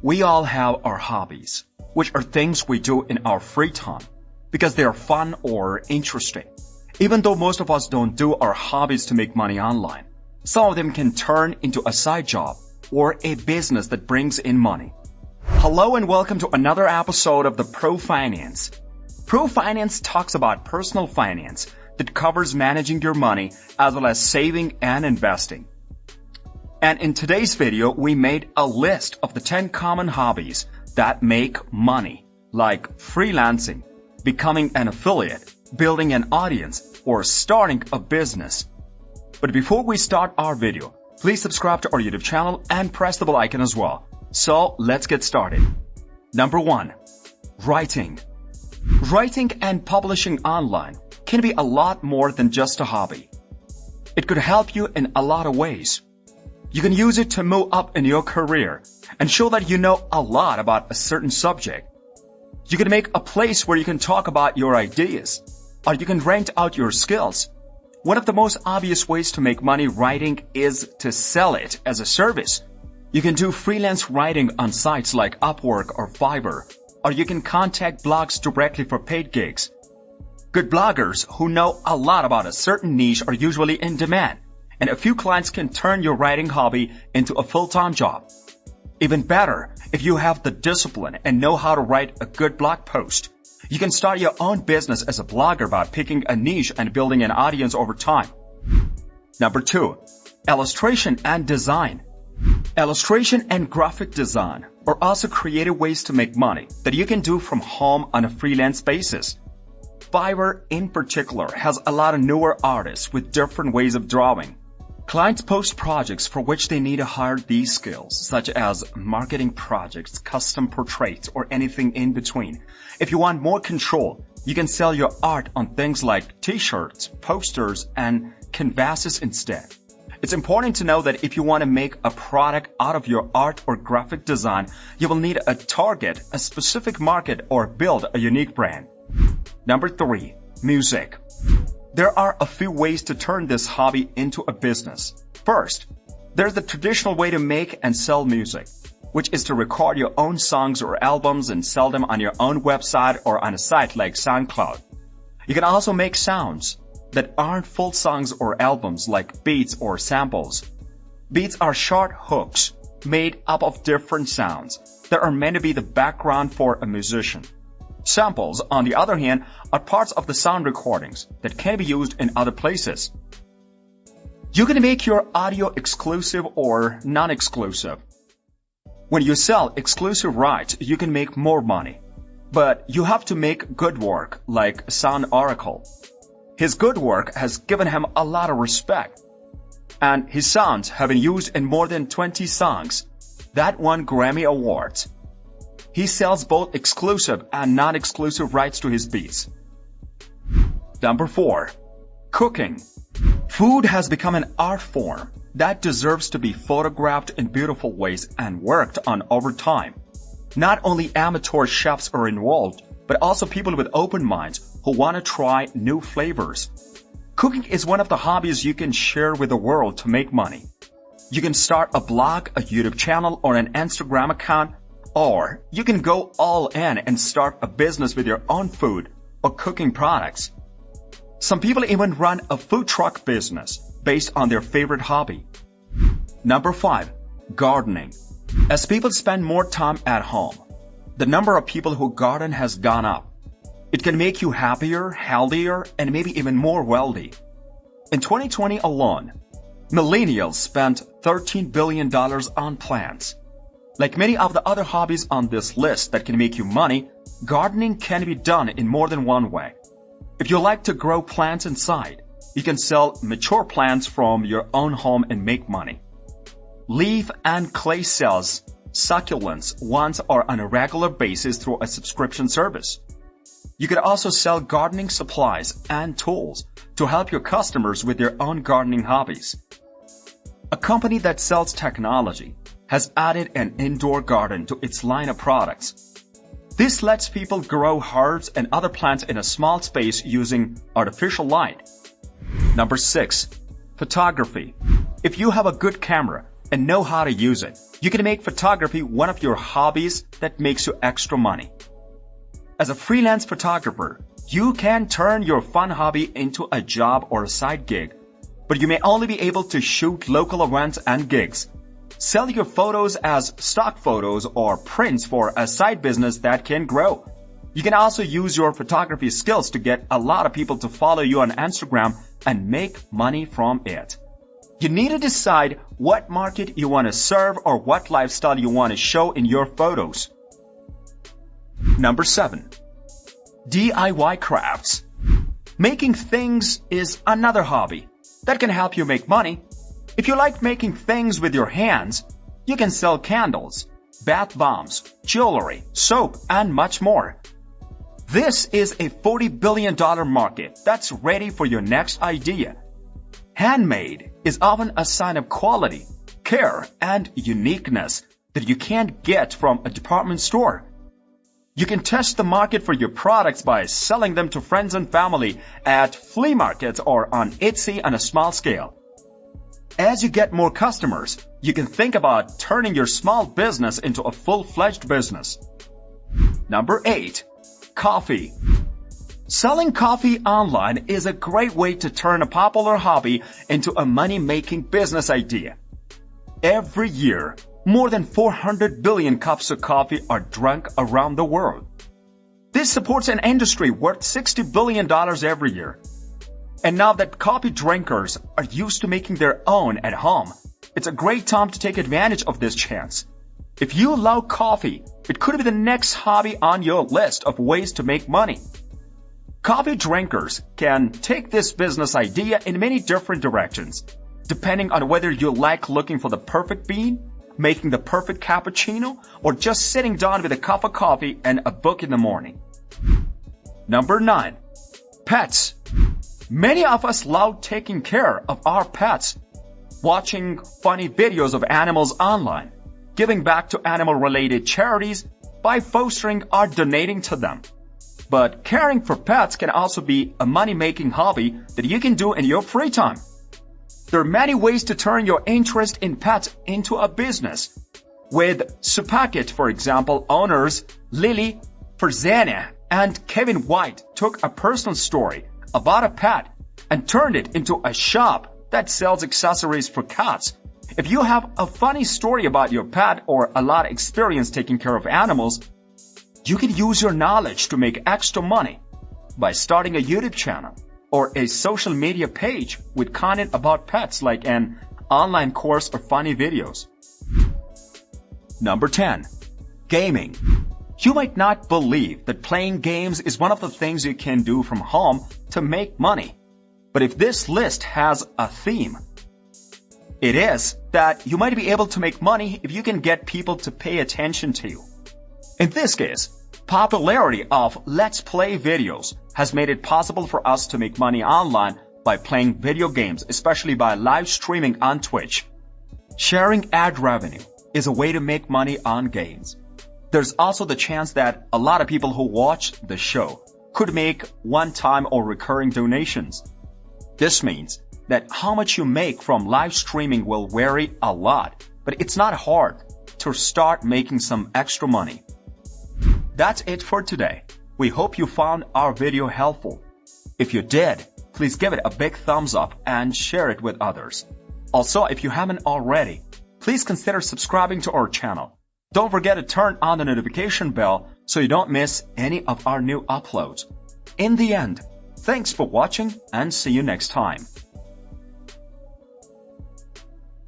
We all have our hobbies, which are things we do in our free time because they are fun or interesting. Even though most of us don't do our hobbies to make money online, some of them can turn into a side job or a business that brings in money. Hello and welcome to another episode of the ProFinance. ProFinance talks about personal finance that covers managing your money as well as saving and investing. And in today's video, we made a list of the 10 common hobbies that make money, like freelancing, becoming an affiliate, building an audience, or starting a business. But before we start our video, please subscribe to our YouTube channel and press the bell icon as well. So let's get started. Number 1. Writing. Writing and publishing online can be a lot more than just a hobby. It could help you in a lot of ways. You can use it to move up in your career and show that you know a lot about a certain subject. You can make a place where you can talk about your ideas, or you can rent out your skills. One of the most obvious ways to make money writing is to sell it as a service. You can do freelance writing on sites like Upwork or Fiverr, or you can contact blogs directly for paid gigs. Good bloggers who know a lot about a certain niche are usually in demand, and a few clients can turn your writing hobby into a full-time job. Even better, if you have the discipline and know how to write a good blog post, you can start your own business as a blogger by picking a niche and building an audience over time. Number 2. Illustration and design. Illustration and graphic design are also creative ways to make money that you can do from home on a freelance basis. Fiverr in particular has a lot of newer artists with different ways of drawing. Clients post projects for which they need to hire these skills, such as marketing projects, custom portraits, or anything in between. If you want more control, you can sell your art on things like t-shirts, posters, and canvases instead. It's important to know that if you want to make a product out of your art or graphic design, you will need to target a specific market or build a unique brand. Number 3. Music. There are a few ways to turn this hobby into a business. First, there's the traditional way to make and sell music, which is to record your own songs or albums and sell them on your own website or on a site like SoundCloud. You can also make sounds that aren't full songs or albums like beats or samples. Beats are short hooks made up of different sounds that are meant to be the background for a musician. Samples, on the other hand, are parts of the sound recordings that can be used in other places. You can make your audio exclusive or non-exclusive. When you sell exclusive rights, you can make more money. But you have to make good work, like Sound Oracle. His good work has given him a lot of respect, and his sounds have been used in more than 20 songs that won Grammy Awards. He sells both exclusive and non-exclusive rights to his beats. Number 4. Cooking. Food has become an art form that deserves to be photographed in beautiful ways and worked on over time. Not only amateur chefs are involved, but also people with open minds who want to try new flavors. Cooking is one of the hobbies you can share with the world to make money. You can start a blog, a YouTube channel, or an Instagram account, or you can go all in and start a business with your own food or cooking products. Some people even run a food truck business based on their favorite hobby. Number 5. Gardening. As people spend more time at home, the number of people who garden has gone up. It can make you happier, healthier, and maybe even more wealthy. In 2020 alone, millennials spent $13 billion on plants. Like many of the other hobbies on this list that can make you money, gardening can be done in more than one way. If you like to grow plants inside, you can sell mature plants from your own home and make money. Leaf and clay sells succulents once or on a regular basis through a subscription service. You could also sell gardening supplies and tools to help your customers with their own gardening hobbies. A company that sells technology has added an indoor garden to its line of products. This lets people grow herbs and other plants in a small space using artificial light. Number 6. Photography. If you have a good camera, and know how to use it, you can make photography one of your hobbies that makes you extra money. As a freelance photographer, you can turn your fun hobby into a job or a side gig, but you may only be able to shoot local events and gigs. Sell your photos as stock photos or prints for a side business that can grow. You can also use your photography skills to get a lot of people to follow you on Instagram and make money from it. You need to decide what market you want to serve or what lifestyle you want to show in your photos. Number 7. DIY crafts. Making things is another hobby that can help you make money. If you like making things with your hands, you can sell candles, bath bombs, jewelry, soap, and much more. This is a $40 billion market that's ready for your next idea. Handmade is often a sign of quality, care, and uniqueness that you can't get from a department store. You can test the market for your products by selling them to friends and family at flea markets or on Etsy on a small scale. As you get more customers, you can think about turning your small business into a full-fledged business. Number 8. Coffee. Selling coffee online is a great way to turn a popular hobby into a money-making business idea. Every year, more than 400 billion cups of coffee are drunk around the world. This supports an industry worth $60 billion every year. And now that coffee drinkers are used to making their own at home, it's a great time to take advantage of this chance. If you love coffee, it could be the next hobby on your list of ways to make money. Coffee drinkers can take this business idea in many different directions, depending on whether you like looking for the perfect bean, making the perfect cappuccino, or just sitting down with a cup of coffee and a book in the morning. Number 9. Pets. Many of us love taking care of our pets, watching funny videos of animals online, giving back to animal-related charities by fostering or donating to them. But caring for pets can also be a money-making hobby that you can do in your free time. There are many ways to turn your interest in pets into a business. With Supaket, for example, owners Lily Ferzana and Kevin White took a personal story about a pet and turned it into a shop that sells accessories for cats. If you have a funny story about your pet or a lot of experience taking care of animals, you can use your knowledge to make extra money by starting a YouTube channel or a social media page with content about pets like an online course or funny videos. Number 10. Gaming. You might not believe that playing games is one of the things you can do from home to make money. But if this list has a theme, it is that you might be able to make money if you can get people to pay attention to you. In this case, popularity of Let's Play videos has made it possible for us to make money online by playing video games, especially by live streaming on Twitch. Sharing ad revenue is a way to make money on games. There's also the chance that a lot of people who watch the show could make one-time or recurring donations. This means that how much you make from live streaming will vary a lot, but it's not hard to start making some extra money. That's it for today. We hope you found our video helpful. If you did, please give it a big thumbs up and share it with others. Also, if you haven't already, please consider subscribing to our channel. Don't forget to turn on the notification bell so you don't miss any of our new uploads. In the end, thanks for watching and see you next time.